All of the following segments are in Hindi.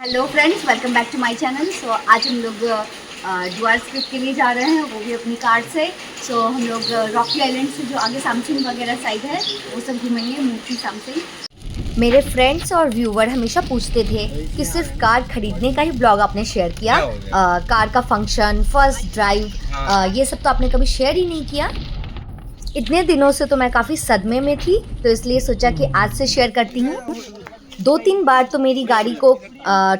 Hello friends, welcome back to my channel. So आज हम लोग डुआर्स ट्रिप के लिए जा रहे हैं, वो भी अपनी कार से। सो हम लोग रॉकी आइलैंड से जो आगे सैमसंग वगैरह साइड है वो सब घूमेंगे, मूर्ति सैमसंग। मेरे फ्रेंड्स और व्यूवर हमेशा पूछते थे कि सिर्फ कार खरीदने का ही ब्लॉग आपने शेयर किया, कार का फंक्शन, फर्स्ट ड्राइव, ये सब तो आपने कभी शेयर ही नहीं किया। इतने दिनों से तो मैं काफ़ी सदमे में थी, तो इसलिए सोचा कि आज से शेयर करती हूँ। 2-3 बार तो मेरी गाड़ी को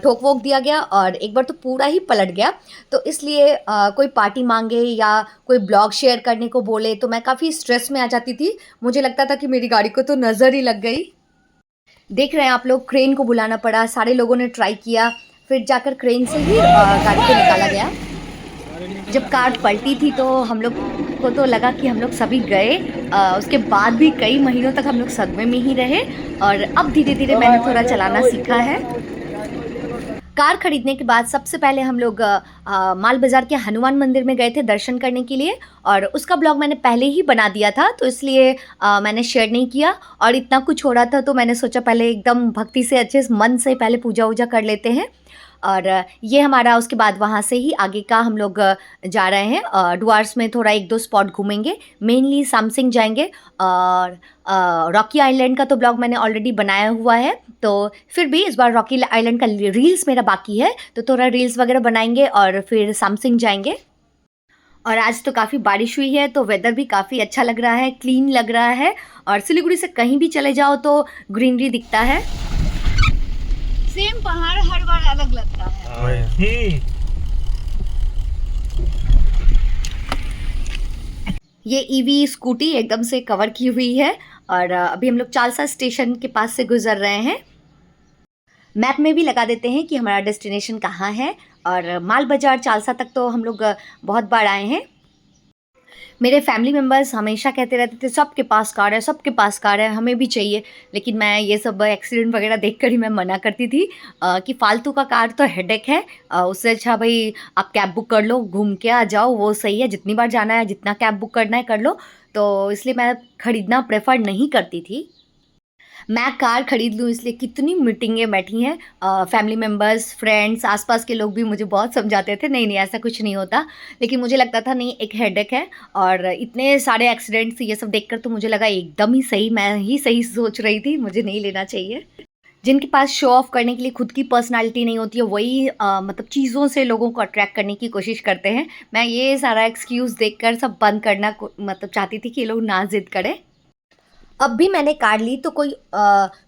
ठोक वोक दिया गया और एक बार तो पूरा ही पलट गया। तो इसलिए कोई पार्टी मांगे या कोई ब्लॉग शेयर करने को बोले तो मैं काफ़ी स्ट्रेस में आ जाती थी। मुझे लगता था कि मेरी गाड़ी को तो नज़र ही लग गई। देख रहे हैं आप लोग, क्रेन को बुलाना पड़ा, सारे लोगों ने ट्राई किया, फिर जाकर क्रेन से ही गाड़ी को निकाला गया। जब कार पलटी थी तो हम लोग को तो लगा कि हम लोग सभी गए। उसके बाद भी कई महीनों तक हम लोग सदमे में ही रहे और अब धीरे धीरे मैंने थोड़ा चलाना सीखा है। कार खरीदने के बाद सबसे पहले हम लोग माल बाज़ार के हनुमान मंदिर में गए थे दर्शन करने के लिए, और उसका ब्लॉग मैंने पहले ही बना दिया था तो इसलिए मैंने शेयर नहीं किया। और इतना कुछ हो रहा था तो मैंने सोचा पहले एकदम भक्ति से अच्छे मन से पहले पूजा वूजा कर लेते हैं। और ये हमारा, उसके बाद वहाँ से ही आगे का हम लोग जा रहे हैं। डुआर्स में थोड़ा 1-2 स्पॉट घूमेंगे, मेनली सैमसंग जाएंगे। और रॉकी आइलैंड का तो ब्लॉग मैंने ऑलरेडी बनाया हुआ है, तो फिर भी इस बार रॉकी आइलैंड का रील्स मेरा बाकी है, तो थोड़ा रील्स वगैरह बनाएंगे और फिर सैमसंग जाएंगे। और आज तो काफ़ी बारिश हुई है तो वेदर भी काफ़ी अच्छा लग रहा है, क्लीन लग रहा है, और सिलीगुड़ी से कहीं भी चले जाओ तो ग्रीनरी दिखता है। सेम पहाड़ हर बार अलग लगता है। ये ईवी स्कूटी एकदम से कवर की हुई है और अभी हम लोग चालसा स्टेशन के पास से गुजर रहे हैं। मैप में भी लगा देते हैं कि हमारा डेस्टिनेशन कहाँ है, और माल बाजार चालसा तक तो हम लोग बहुत बार आए हैं। मेरे फैमिली मेम्बर्स हमेशा कहते रहते थे सबके पास कार है, सबके पास कार है, हमें भी चाहिए। लेकिन मैं ये सब एक्सीडेंट वगैरह देखकर ही मैं मना करती थी कि फालतू का कार तो हेडेक है, उससे अच्छा भाई आप कैब बुक कर लो, घूम के आ जाओ, वो सही है। जितनी बार जाना है, जितना कैब बुक करना है कर लो। तो इसलिए मैं ख़रीदना प्रेफर नहीं करती थी। मैं कार खरीद लूँ इसलिए कितनी मीटिंगें बैठी हैं, फैमिली मेम्बर्स, फ्रेंड्स, आसपास के लोग भी मुझे बहुत समझाते थे नहीं नहीं ऐसा कुछ नहीं होता। लेकिन मुझे लगता था नहीं, एक हेडेक है। और इतने सारे एक्सीडेंट्स ये सब देखकर तो मुझे लगा एकदम ही सही, मैं ही सही सोच रही थी, मुझे नहीं लेना चाहिए। जिनके पास शो ऑफ करने के लिए खुद की पर्सनालिटी नहीं होती है वही मतलब चीज़ों से लोगों को अट्रैक्ट करने की कोशिश करते हैं। मैं ये सारा एक्सक्यूज़ देखकर सब बंद करना मतलब चाहती थी कि ये लोग ना ज़िद करें। अब भी मैंने कार ली तो कोई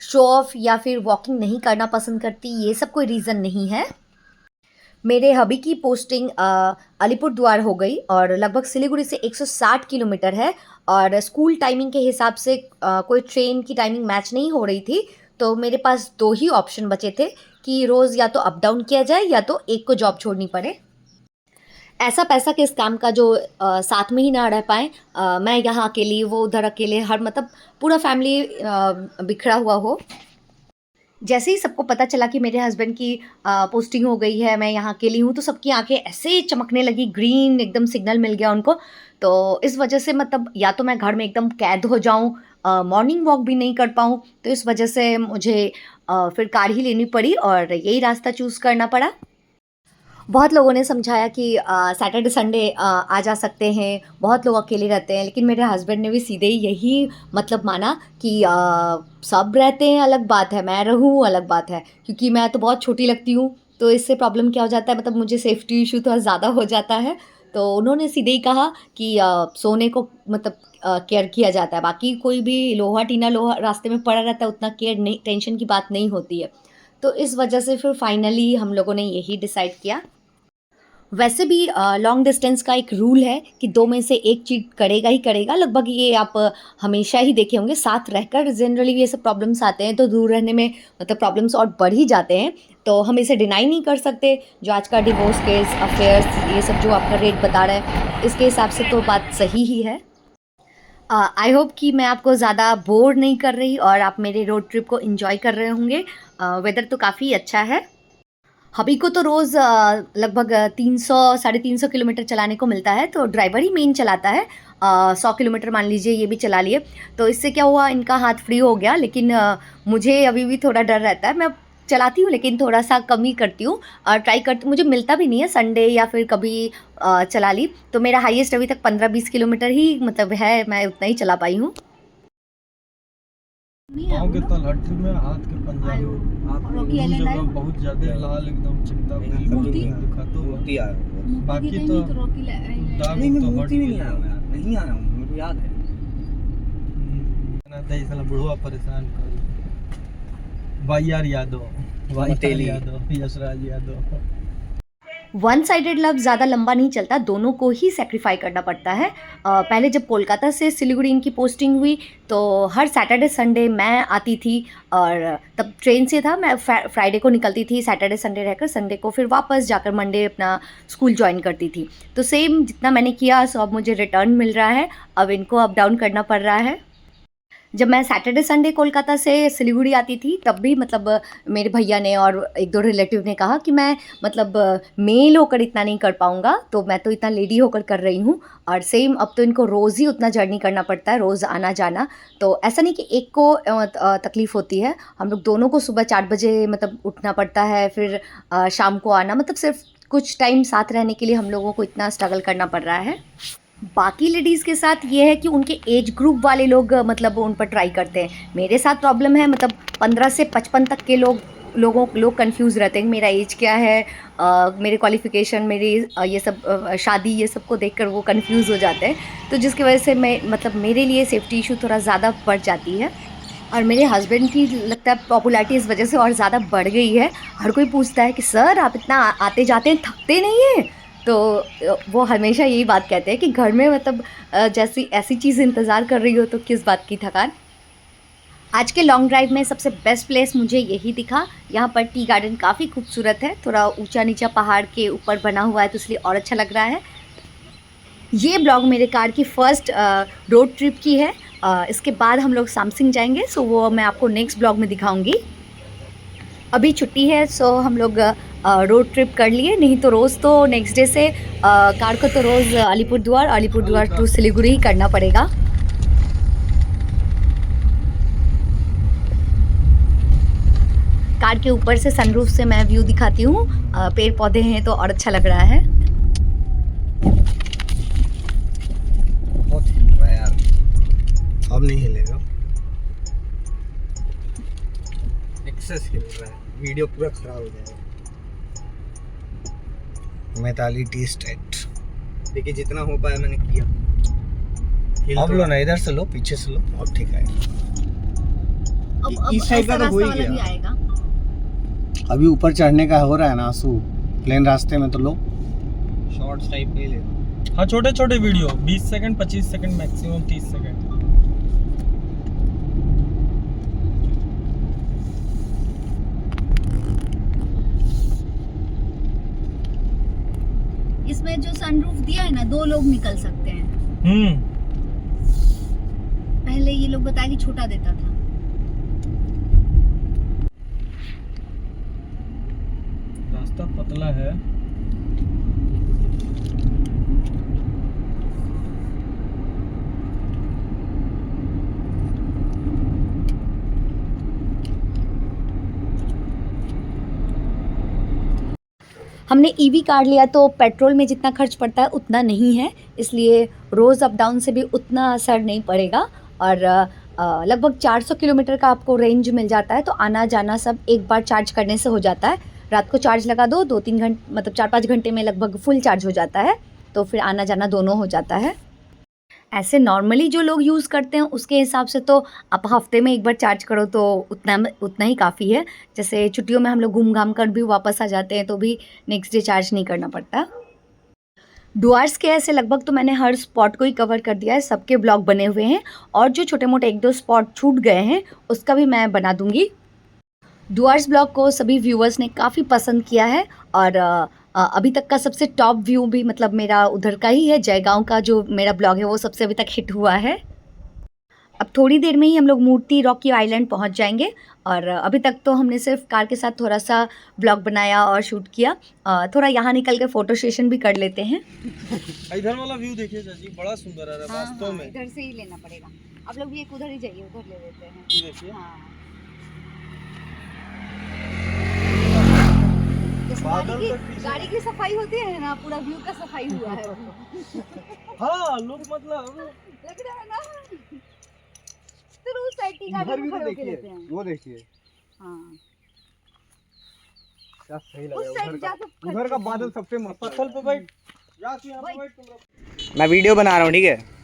शो ऑफ या फिर वॉकिंग नहीं करना पसंद करती, ये सब कोई रीज़न नहीं है। मेरे हबी की पोस्टिंग अलीपुरद्वार हो गई और लगभग सिलीगुड़ी से 160 किलोमीटर है, और स्कूल टाइमिंग के हिसाब से कोई ट्रेन की टाइमिंग मैच नहीं हो रही थी। तो मेरे पास 2 ही ऑप्शन बचे थे कि रोज़ या तो अप डाउन किया जाए या तो एक को जॉब छोड़नी पड़े। ऐसा पैसा किस काम का जो साथ में ही ना रह पाएँ। मैं यहाँ अकेली, वो उधर अकेले, हर मतलब पूरा फैमिली बिखरा हुआ हो। जैसे ही सबको पता चला कि मेरे हस्बैंड की पोस्टिंग हो गई है, मैं यहाँ अकेली हूँ, तो सबकी आंखें ऐसे चमकने लगी, ग्रीन एकदम सिग्नल मिल गया उनको। तो इस वजह से मतलब या तो मैं घर में एकदम कैद हो जाऊँ, मॉर्निंग वॉक भी नहीं कर पाऊँ, तो इस वजह से मुझे फिर कार ही लेनी पड़ी और यही रास्ता चूज़ करना पड़ा। बहुत लोगों ने समझाया कि सैटरडे संडे आ जा सकते हैं, बहुत लोग अकेले रहते हैं, लेकिन मेरे हस्बैंड ने भी सीधे ही यही मतलब माना कि सब रहते हैं अलग बात है, मैं रहूँ अलग बात है, क्योंकि मैं तो बहुत छोटी लगती हूँ। तो इससे प्रॉब्लम क्या हो जाता है, मतलब मुझे सेफ्टी इशू थोड़ा ज़्यादा हो जाता है। तो उन्होंने सीधे ही कहा कि सोने को मतलब केयर किया जाता है, बाकी कोई भी लोहा टीना लोहा रास्ते में पड़ा रहता है उतना केयर नहीं, टेंशन की बात नहीं होती है। तो इस वजह से फिर फाइनली हम लोगों ने यही डिसाइड किया। वैसे भी लॉन्ग डिस्टेंस का एक रूल है कि 2 में से 1 चीट करेगा ही करेगा। लगभग ये आप हमेशा ही देखे होंगे, साथ रहकर जनरली ये सब प्रॉब्लम्स आते हैं, तो दूर रहने में मतलब प्रॉब्लम्स और बढ़ ही जाते हैं। तो हम इसे डिनाई नहीं कर सकते। जो आज का डिवोर्स केस, अफेयर्स, ये सब जो आपका रेट बता रहा है, इसके हिसाब से तो बात सही ही है। आई होप कि मैं आपको ज़्यादा बोर नहीं कर रही और आप मेरे रोड ट्रिप को एंजॉय कर रहे होंगे। वेदर तो काफ़ी अच्छा है। हबी को तो रोज़ लगभग 300 साढ़े 300 किलोमीटर चलाने को मिलता है, तो ड्राइवर ही मेन चलाता है। 100 किलोमीटर मान लीजिए ये भी चला लिए, तो इससे क्या हुआ, इनका हाथ फ्री हो गया। लेकिन मुझे अभी भी थोड़ा डर रहता है। मैं चलाती हूँ लेकिन थोड़ा सा कम ही करती हूँ और ट्राई करती, मुझे मिलता भी नहीं है संडे या फिर कभी चला ली, तो मेरा हाईएस्ट अभी तक 15-20 किलोमीटर ही मतलब है, मैं उतना ही चला पाई हूँ। पाँव के तलहटी में, हाथ के पंजा में, जगह बहुत ज्यादा लाल एकदम चिमटा मूर्ति आया, बाकी तो नहीं, मैं मूर्ति में नहीं आया हूँ यार, नहीं आया हूँ, मेरे को याद है ना, दही साला बुढ़वा परेशान कर, YR Yadav, Yashraj Yadav. One sided love ज़्यादा लंबा नहीं चलता, दोनों को ही सेक्रीफाई करना पड़ता है। पहले जब कोलकाता से सिलीगुड़ी इनकी पोस्टिंग हुई तो हर सैटरडे संडे मैं आती थी, और तब ट्रेन से था, मैं फ्राइडे को निकलती थी, सैटरडे संडे रहकर संडे को फिर वापस जाकर मंडे अपना स्कूल ज्वाइन करती थी। तो सेम जितना मैंने किया सो अब मुझे रिटर्न मिल रहा है, अब इनको अप डाउन करना पड़ रहा है। जब मैं सैटरडे संडे कोलकाता से सिलीगुड़ी आती थी तब भी मतलब मेरे भैया ने और एक दो रिलेटिव ने कहा कि मैं मतलब मेल होकर इतना नहीं कर पाऊँगा, तो मैं तो इतना लेडी होकर कर रही हूँ। और सेम अब तो इनको रोज़ ही उतना जर्नी करना पड़ता है, रोज़ आना जाना, तो ऐसा नहीं कि एक को तकलीफ़ होती है, हम लोग दोनों को सुबह 4 बजे मतलब उठना पड़ता है, फिर शाम को आना, मतलब सिर्फ कुछ टाइम साथ रहने के लिए हम लोगों को इतना स्ट्रगल करना पड़ रहा है। बाकी लेडीज़ के साथ ये है कि उनके एज ग्रुप वाले लोग मतलब उन पर ट्राई करते हैं, मेरे साथ प्रॉब्लम है मतलब 15 से 55 तक के लोग कंफ्यूज रहते हैं मेरा एज क्या है, मेरे क्वालिफ़िकेशन, मेरी ये सब शादी, ये सब को देखकर वो कंफ्यूज हो जाते हैं, तो जिसकी वजह से मैं मतलब मेरे लिए सेफ्टी इशू थोड़ा ज़्यादा बढ़ जाती है। और मेरे हस्बैंड की लगता है पॉपुलैरिटी इस वजह से और ज़्यादा बढ़ गई है, हर कोई पूछता है कि सर आप इतना आते जाते हैं, थकते नहीं हैं? तो वो हमेशा यही बात कहते हैं कि घर में मतलब जैसी ऐसी चीज़ इंतज़ार कर रही हो तो किस बात की थकान। आज के लॉन्ग ड्राइव में सबसे बेस्ट प्लेस मुझे यही दिखा, यहाँ पर टी गार्डन काफ़ी खूबसूरत है, थोड़ा ऊंचा नीचा पहाड़ के ऊपर बना हुआ है तो इसलिए और अच्छा लग रहा है। ये ब्लॉग मेरे कार की फ़र्स्ट रोड ट्रिप की है, इसके बाद हम लोग सामसिंग जाएंगे, सो वो मैं आपको नेक्स्ट ब्लॉग में दिखाऊंगी। अभी छुट्टी है सो हम लोग रोड ट्रिप कर लिए, नहीं तो रोज़ तो नेक्स्ट डे से कार को तो रोज़ अलीपुरद्वार टू सिलीगुड़ी ही करना पड़ेगा। कार के ऊपर से सनरूफ से मैं व्यू दिखाती हूँ, पेड़ पौधे हैं तो और अच्छा लग रहा है। बहुत हिल रहा है यार, अब नहीं हिलेगा, एक्सेस हिल रहा है, वीडियो पूरा खराब हो जाएगा। मैताली टी स्टेट, देखिए जितना हो पाया मैंने किया। अब लो ना, इधर से लो, पीछे से लो, अब ठीक है। इस साइड का तो हो ही गया, अभी ऊपर चढ़ने का हो रहा है ना आंसू, प्लेन रास्ते में तो लो शॉर्ट्स टाइप ले ले। हाँ, छोटे छोटे video 20 second 25 second maximum 30 second. इसमें जो सनरूफ दिया है ना, 2 लोग निकल सकते हैं। पहले ये लोग बताया कि छोटा देता था। रास्ता पतला है, हमने ईवी कार लिया तो पेट्रोल में जितना खर्च पड़ता है उतना नहीं है, इसलिए रोज़ अप डाउन से भी उतना असर नहीं पड़ेगा, और लगभग 400 किलोमीटर का आपको रेंज मिल जाता है, तो आना जाना सब एक बार चार्ज करने से हो जाता है। रात को चार्ज लगा दो, 2-3 घंटे मतलब 4-5 घंटे में लगभग फुल चार्ज हो जाता है, तो फिर आना जाना दोनों हो जाता है। ऐसे नॉर्मली जो लोग यूज़ करते हैं उसके हिसाब से तो आप हफ्ते में एक बार चार्ज करो तो उतना ही काफ़ी है। जैसे छुट्टियों में हम लोग घूम घाम कर भी वापस आ जाते हैं तो भी नेक्स्ट डे चार्ज नहीं करना पड़ता। डुआर्स के ऐसे लगभग तो मैंने हर स्पॉट को ही कवर कर दिया है, सबके ब्लॉग बने हुए हैं, और जो छोटे मोटे 1-2 स्पॉट छूट गए हैं उसका भी मैं बना दूँगी। डुआर्स ब्लॉग को सभी व्यूअर्स ने काफ़ी पसंद किया है, और अभी तक का सबसे टॉप व्यू भी मतलब मेरा उधर का ही है, जयगांव का जो मेरा ब्लॉग है वो सबसे अभी तक हिट हुआ है। अब थोड़ी देर में ही हम लोग मूर्ति रॉकी आइलैंड पहुंच जाएंगे, और अभी तक तो हमने सिर्फ कार के साथ थोड़ा सा ब्लॉग बनाया और शूट किया, थोड़ा यहाँ निकल के फ़ोटो सेशन भी कर लेते हैं। इधर वाला व्यू देखिए चाची, बड़ा सुंदर आ रहा है वास्तव में। इधर से ही लेना पड़ेगा, आप लोग भी एक उधर ही जाइए, उधर ले लेते हैं। देखिए हाँ। गाड़ी की सफाई होती है ना, पूरा व्यू का सफाई हुआ है। हाँ लोग मतलब लग रहा है ना, तो उस साइड की गाड़ी में खड़े होके लेते हैं। वो देखिए हाँ क्या सही उस लगा साइड जाके उधर का बादल सबसे मस्त पत्थर पे बैठ जा तू यहां पे बैठ तुम लोग। मैं वीडियो बना रहा हूँ, ठीक है।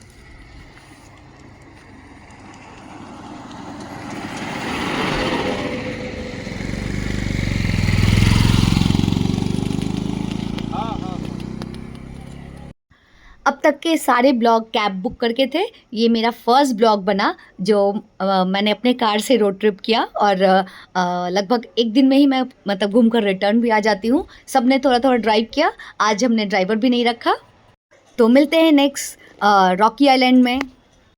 अब तक के सारे ब्लॉग कैब बुक करके थे। ये मेरा फर्स्ट ब्लॉग बना जो मैंने अपने कार से रोड ट्रिप किया, और लगभग एक दिन में ही मैं मतलब घूम कर रिटर्न भी आ जाती हूँ। सब ने थोड़ा थोड़ा ड्राइव किया, आज हमने ड्राइवर भी नहीं रखा। तो मिलते हैं नेक्स्ट रॉकी आइलैंड में।